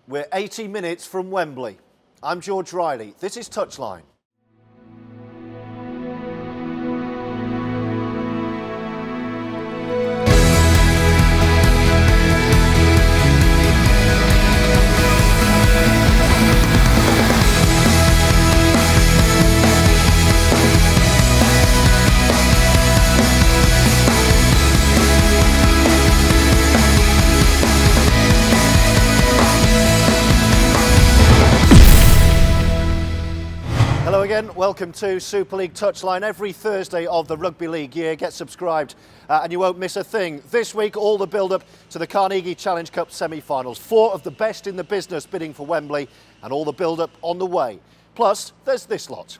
We're 80 minutes from Wembley. I'm George Riley. This is Touchline. Hello again, welcome to Super League Touchline. Every Thursday of the Rugby League year, get subscribed and you won't miss a thing. This week, all the build-up to the Carnegie Challenge Cup semi-finals. 4 of the best in the business bidding for Wembley and all the build-up on the way. Plus, there's this lot.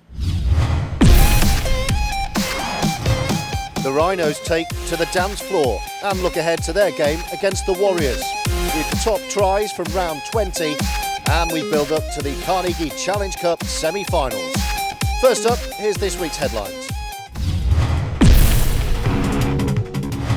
The Rhinos take to the dance floor and look ahead to their game against the Warriors. With top tries from round 20, and we build up to the Carnegie Challenge Cup semi-finals. First up, here's this week's headlines.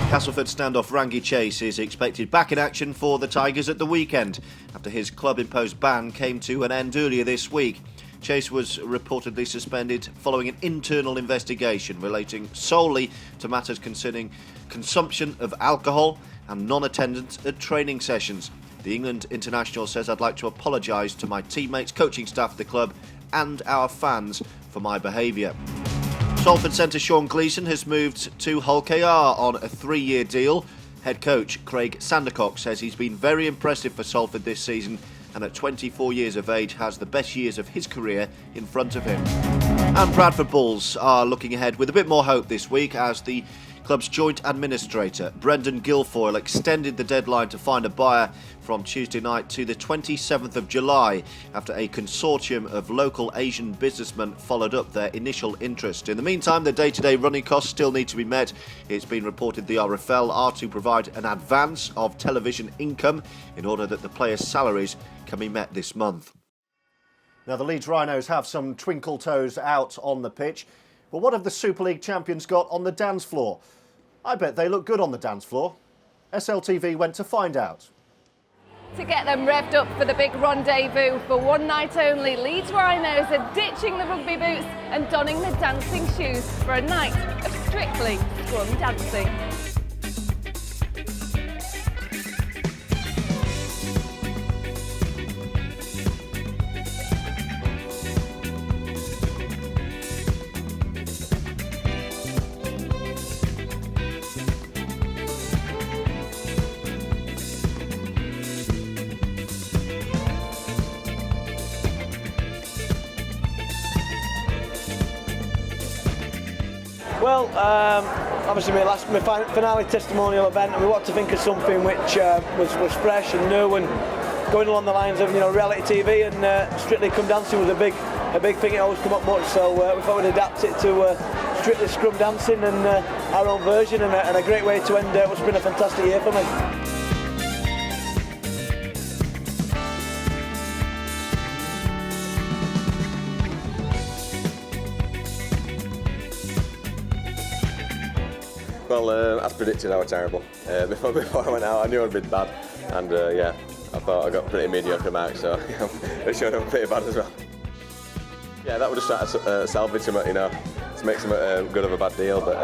Castleford standoff Rangi Chase is expected back in action for the Tigers at the weekend after his club-imposed ban came to an end earlier this week. Chase was reportedly suspended following an internal investigation relating solely to matters concerning consumption of alcohol and non-attendance at training sessions. The England international says, "I'd like to apologise to my teammates, coaching staff of the club and our fans for my behaviour." Salford centre Sean Gleeson has moved to Hull KR on a 3-year deal. Head coach Craig Sandercock says he's been very impressive for Salford this season and at 24 years of age has the best years of his career in front of him. And Bradford Bulls are looking ahead with a bit more hope this week as the club's joint administrator, Brendan Guilfoyle, extended the deadline to find a buyer from Tuesday night to the 27th of July after a consortium of local Asian businessmen followed up their initial interest. In the meantime, the day-to-day running costs still need to be met. It's been reported the RFL are to provide an advance of television income in order that the players' salaries can be met this month. Now, the Leeds Rhinos have some twinkle toes out on the pitch, but what have the Super League champions got on the dance floor? I bet they look good on the dance floor. SLTV went to find out. To get them revved up for the big rendezvous for one night only, Leeds Rhinos are ditching the rugby boots and donning the dancing shoes for a night of Strictly Scrum Dancing. Well, obviously my finale testimonial event, and we wanted to think of something which was fresh and new and going along the lines of reality TV, and Strictly Scrum Dancing was a big thing. It always come up much, so we thought we'd adapt it to Strictly Scrum Dancing and our own version, and a great way to end what's been a fantastic year for me. Well, as predicted, I was terrible. Before I went out, I knew I'd been bad, and yeah, I thought I got pretty mediocre marks, so it showed up pretty bad as well. Yeah, that would just try to salvage something, to make something good of a bad deal, but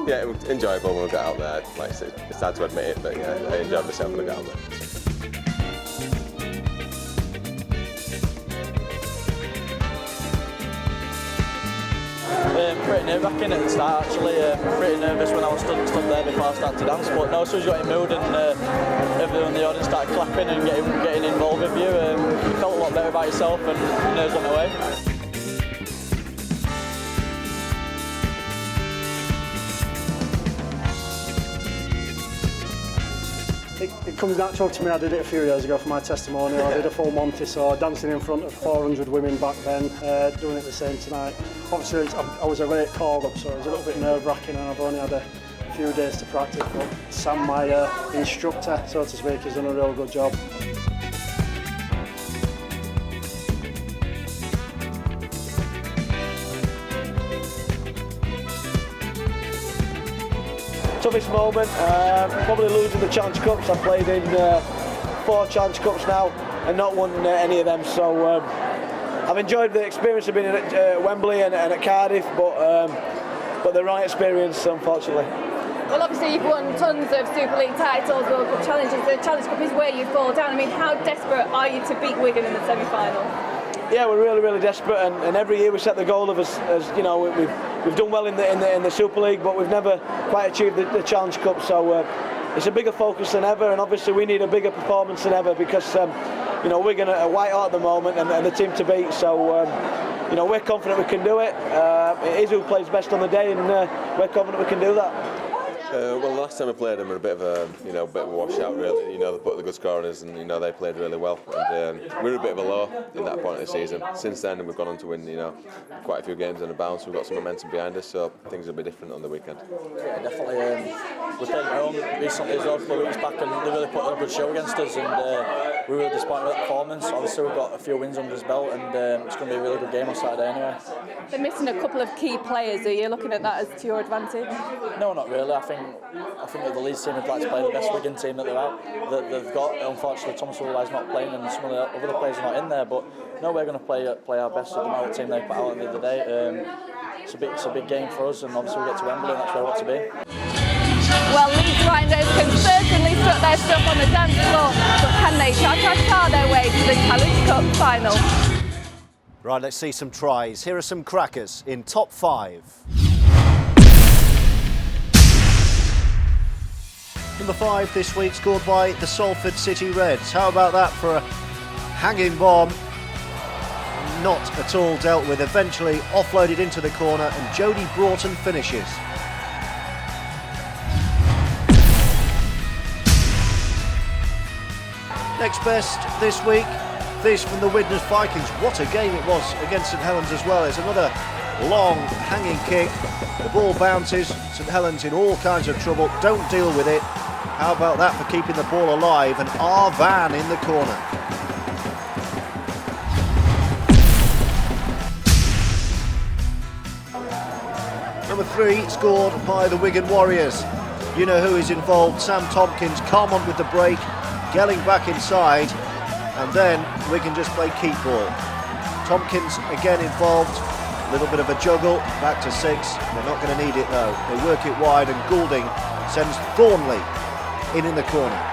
yeah, it was enjoyable when we got out there. Like I said, it's sad to admit it, but yeah, I enjoyed myself when I got out there. Pretty nerve-wracking at the start actually, pretty nervous when I was stood there before I started to dance, but no, as soon as you got in mood and everyone in the audience started clapping and getting involved with you, you felt a lot better about yourself and the nerves went away. It comes natural to me. I did it a few years ago for my testimonial. I did a full Monty, so dancing in front of 400 women back then, doing it the same tonight. Obviously, I was a late call-up, so it was a little bit nerve-wracking, and I've only had a few days to practice, but Sam, my instructor, so to speak, has done a real good job. toughest moment, probably losing the Challenge Cups. I've played in 4 Challenge Cups now. and not won any of them. So I've enjoyed the experience of being at Wembley and at Cardiff, but the right experience, unfortunately. Well, obviously you've won tons of Super League titles, World Cup challenges. The Challenge Cup is where you fall down. I mean, how desperate are you to beat Wigan in the semi-final? Yeah, we're really, really desperate, and every year we set the goal of as you know, we've done well in the Super League, but we've never quite achieved the Challenge Cup. So it's a bigger focus than ever, and obviously we need a bigger performance than ever because you know, Wigan are white hot at the moment and the team to beat. So you know, we're confident we can do it. It is who plays best on the day, and we're confident we can do that. Well, the last time I played them, we were a bit of a washout, really. You know, they put the good score on us, and you know they played really well. And we were a bit of a low in that point of the season. Since then, we've gone on to win, you know, quite a few games in a bounce. We've got some momentum behind us, so things will be different on the weekend. Yeah, definitely. We played at home recently as well, a couple of weeks back, and they really put on a good show against us. And we were disappointed with the performance. Obviously, we've got a few wins under his belt, and it's going to be a really good game on Saturday anyway. They're missing a couple of key players. Are you looking at that as to your advantage? No, not really. I think that the Leeds team would like to play the best Wigan team that they've got. Unfortunately, Thomas Williams not playing, and some of the other players are not in there. But no, we're going to play our best. It doesn't matter what team they put out at the end of the day. It's a big game for us, and obviously we get to Wembley, and that's where we want to be. Well, Leeds Rhinos can certainly strut their stuff on the dance floor, but can they cha-cha-cha their way to the Challenge Cup final? Right, let's see some tries. Here are some crackers in top 5. Number 5 this week scored by the Salford City Reds. How about that for a hanging bomb? Not at all dealt with. Eventually offloaded into the corner, and Jodie Broughton finishes. Next best this week, this from the Widnes Vikings. What a game it was against St Helens as well. It's another long hanging kick. The ball bounces. St Helens in all kinds of trouble. Don't deal with it. How about that for keeping the ball alive? And R. Van in the corner. Number 3 scored by the Wigan Warriors. You know who is involved. Sam Tompkins, calm on with the break, Gelling back inside, and then Wigan just play keep ball. Tompkins again involved, a little bit of a juggle, back to 6. They're not going to need it though. They work it wide, and Goulding sends Thornley in the corner.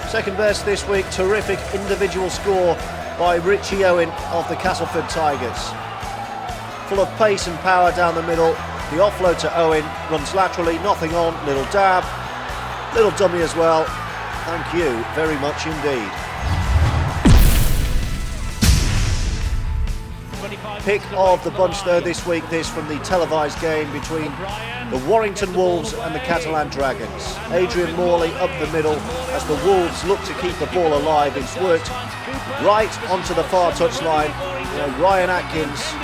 Second best this week, terrific individual score by Richie Owen of the Castleford Tigers. Full of pace and power down the middle. The offload to Owen, runs laterally, nothing on, little dab, little dummy as well. Thank you very much indeed. Pick of the bunch though this week, this from the televised game between the Warrington Wolves and the Catalan Dragons. Adrian Morley up the middle as the Wolves look to keep the ball alive. It's worked right onto the far touchline. Ryan Atkins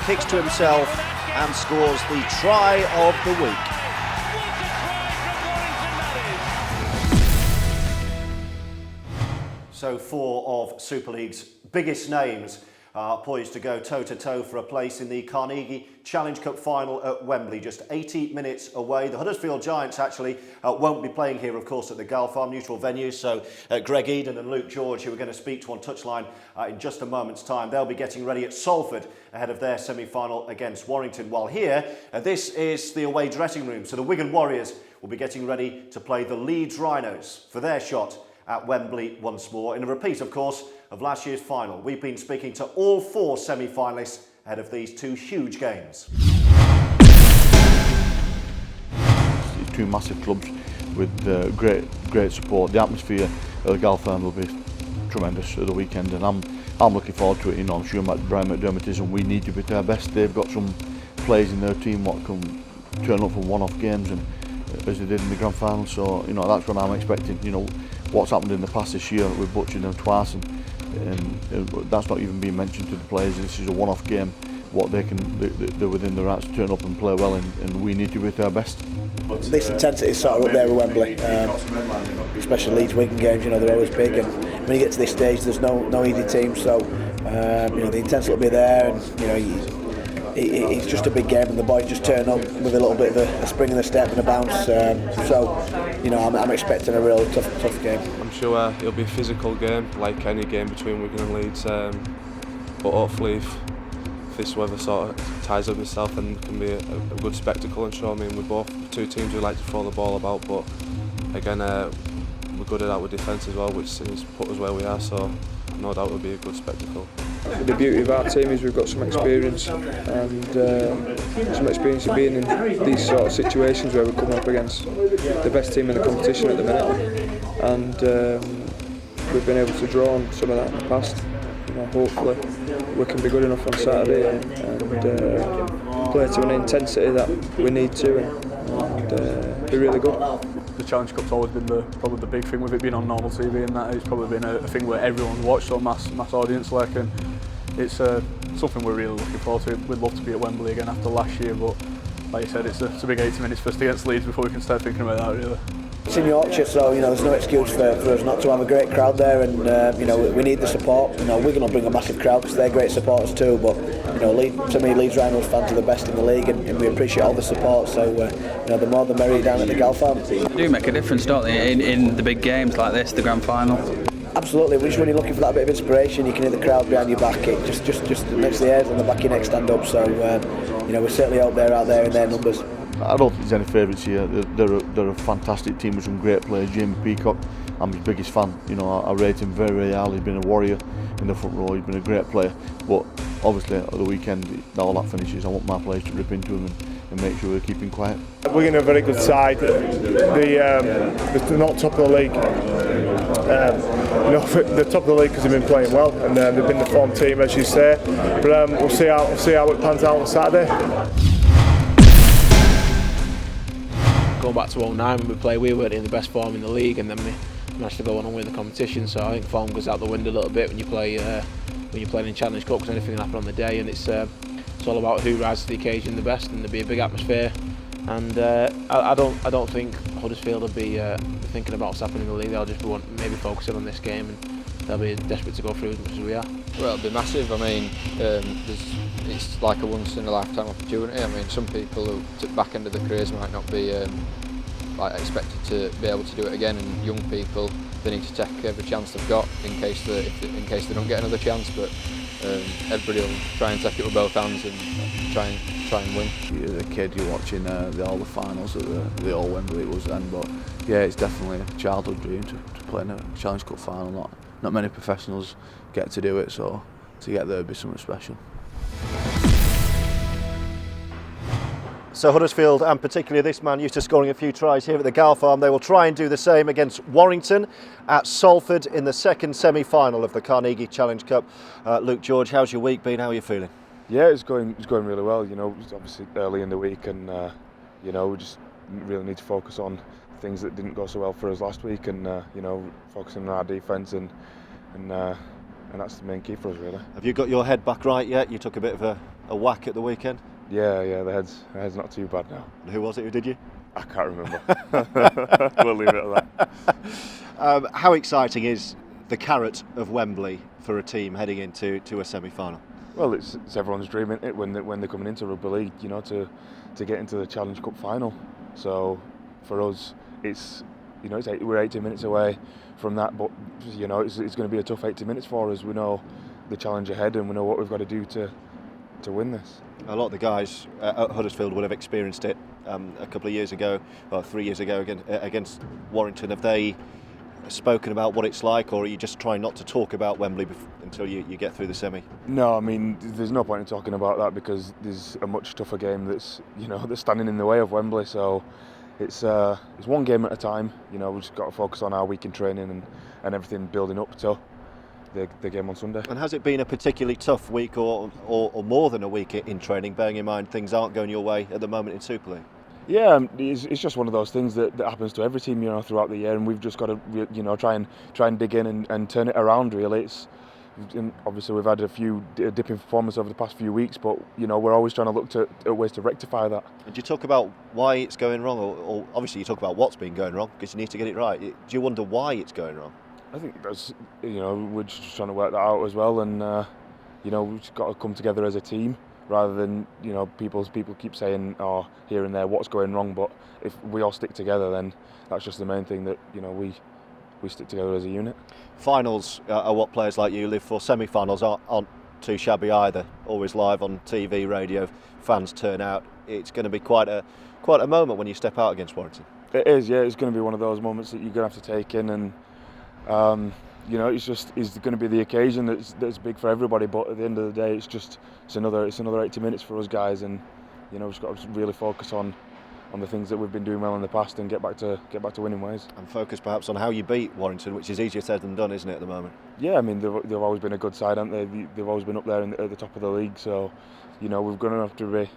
kicks to himself and scores the try of the week. So 4 of Super League's biggest names are poised to go toe-to-toe for a place in the Carnegie Challenge Cup final at Wembley, just 80 minutes away. The Huddersfield Giants actually won't be playing here, of course, at the Gal Farm neutral venue. So Greg Eden and Luke George, who we're going to speak to on Touchline in just a moment's time, they'll be getting ready at Salford ahead of their semi-final against Warrington. While here, this is the away dressing room. So the Wigan Warriors will be getting ready to play the Leeds Rhinos for their shot at Wembley once more, in a repeat, of course, of last year's final. We've been speaking to all 4 semi-finalists ahead of these 2 huge games. These 2 massive clubs with great support. The atmosphere at the Gal Farm will be tremendous at the weekend, and I'm looking forward to it. I'm sure Brian McDermott is, and we need to be at our best. They've got some players in their team what can turn up for one-off games, and as they did in the grand final. So that's what I'm expecting. What's happened in the past this year, we've butchered them twice, and that's not even being mentioned to the players. This is a one-off game. What they're within their rights to turn up and play well, and we need to be at our best. This intensity is sort of up there with Wembley, especially Leeds Wigan games. They're always big, and when you get to this stage, there's no easy team. So the intensity will be there, and it's just a big game, and the boys just turn up with a little bit of a spring in the step and a bounce. So, you know, I'm expecting a real tough game. I'm sure it'll be a physical game, like any game between Wigan and Leeds. But hopefully, if this weather sort of ties up itself, and can be a good spectacle. And sure, I mean, we're both two teams who like to throw the ball about, but again, we're good at that with defence as well, which has put us where we are. So no doubt it'll be a good spectacle. The beauty of our team is we've got some experience and some experience of being in these sort of situations where we're coming up against the best team in the competition at the minute, and we've been able to draw on some of that in the past. You know, hopefully we can be good enough on Saturday and play to an intensity that we need to and be really good. The Challenge Cup's always been probably the big thing with it being on normal TV, and that it's probably been a thing where everyone's watched, so mass audience like, and it's something we're really looking forward to. We'd love to be at Wembley again after last year, but like you said, it's a big 80 minutes for us against Leeds before we can start thinking about that really. It's in Yorkshire, so you know there's no excuse for us not to have a great crowd there, and you know we need the support. You know we're going to bring a massive crowd because they're great supporters too. But you know, to me, Leeds Rhinos fans are the best in the league, and we appreciate all the support. So you know, the more the merrier down at the Gal Farm. They do make a difference, don't they, in the big games like this, the grand final. Absolutely, just when you're looking for that bit of inspiration, you can hear the crowd behind your back. It just makes the hairs on the back of your neck stand up. So you know we certainly hope they're out there in their numbers. I don't think there's any favourites here. They're a fantastic team with some great players. Jamie Peacock, I'm his biggest fan. You know, I rate him very, very highly. He's been a warrior in the front row. He's been a great player. But obviously, at the weekend, all that finishes. I want my players to rip into him and make sure we're keeping quiet. We're in a very good side. They're not top of the league. They're top of the league because they've been playing well, and they've been the form team, as you say. But we'll see how it pans out on Saturday. Going back to 09 when we played, we weren't in the best form in the league, and then we managed to go on and win the competition. So I think form goes out the window a little bit when you play when you're playing in Challenge Cup, because anything can happen on the day, and it's all about who rises to the occasion the best, and there'll be a big atmosphere. And I don't think Huddersfield will be thinking about what's happening in the league. They'll just be maybe focusing on this game, and they'll be desperate to go through as much as we are. Well, it'll be massive. I mean, it's like a once in a lifetime opportunity. I mean, some people who at the back end of their careers might not be like expected to be able to do it again, and young people, they need to take every chance they've got in case they don't get another chance. But everybody will try and take it with both hands and try and win. As a kid, you're watching all the finals at the old Wembley it was then, but yeah, it's definitely a childhood dream to play in a Challenge Cup final. Not many professionals get to do it, so to get there would be something special. So Huddersfield, and particularly this man, used to scoring a few tries here at the Gal Farm. They will try and do the same against Warrington at Salford in the second semi-final of the Carnegie Challenge Cup. Luke George, how's your week been? How are you feeling? Yeah, it's going really well. You know, it's obviously early in the week, and you know, we just really need to focus on things that didn't go so well for us last week, and you know, focusing on our defence, and that's the main key for us, really. Have you got your head back right yet? You took a bit of a whack at the weekend. Yeah, the head's not too bad now. Who was it who did you? I can't remember. We'll leave it at that. How exciting is the carrot of Wembley for a team heading into a semi-final? Well, it's everyone's dream, isn't it, when they're coming into Rugby League, you know, to get into the Challenge Cup final. So for us, it's, you know, we're 80 minutes away from that, but you know, it's going to be a tough 80 minutes for us. We know the challenge ahead, and we know what we've got to do to win this. A lot of the guys at Huddersfield would have experienced it a couple of years ago, or 3 years ago against Warrington. Have they spoken about what it's like, or are you just trying not to talk about Wembley until you get through the semi? No, I mean, there's no point in talking about that because there's a much tougher game that's standing in the way of Wembley. So it's one game at a time. You know, we've just got to focus on our week in training and everything building up to the game on Sunday. And has it been a particularly tough week or more than a week in training, bearing in mind things aren't going your way at the moment in Super League? Yeah, it's just one of those things that happens to every team, you know, throughout the year, and we've just got to, you know, try and dig in and turn it around. Really, obviously we've had a few dipping performances over the past few weeks, but you know, we're always trying to look at ways to rectify that. And you talk about why it's going wrong, or obviously you talk about what's been going wrong because you need to get it right. Do you wonder why it's going wrong? I think that's, you know, we're just trying to work that out as well, and you know, we've just got to come together as a team rather than, you know, people keep saying, oh, here and there, what's going wrong. But if we all stick together, then that's just the main thing, that, you know, we stick together as a unit. Finals are what players like you live for. Semi-finals aren't too shabby either. Always live on TV, radio, fans turn out. It's going to be quite a moment when you step out against Warrington. It is, yeah. It's going to be one of those moments that you're going to have to take in, and you know, it's going to be the occasion that's big for everybody. But at the end of the day, it's another 80 minutes for us guys, and you know, we've just got to really focus on the things that we've been doing well in the past and get back to winning ways. And focus perhaps on how you beat Warrington, which is easier said than done, isn't it, at the moment? Yeah, I mean, they've always been a good side, haven't they? They've always been up there at the top of the league. So, you know, we're going to have to be,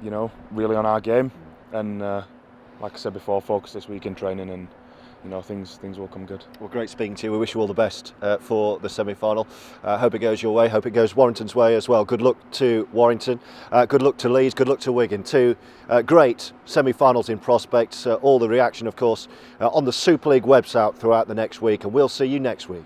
you know, really on our game, and like I said before, focus this week in training, and you know, things will come good. Well, great speaking to you. We wish you all the best for the semi-final. Hope it goes your way. Hope it goes Warrington's way as well. Good luck to Warrington. Good luck to Leeds. Good luck to Wigan. Two great semi-finals in prospect. All the reaction, of course, on the Super League website throughout the next week. And we'll see you next week.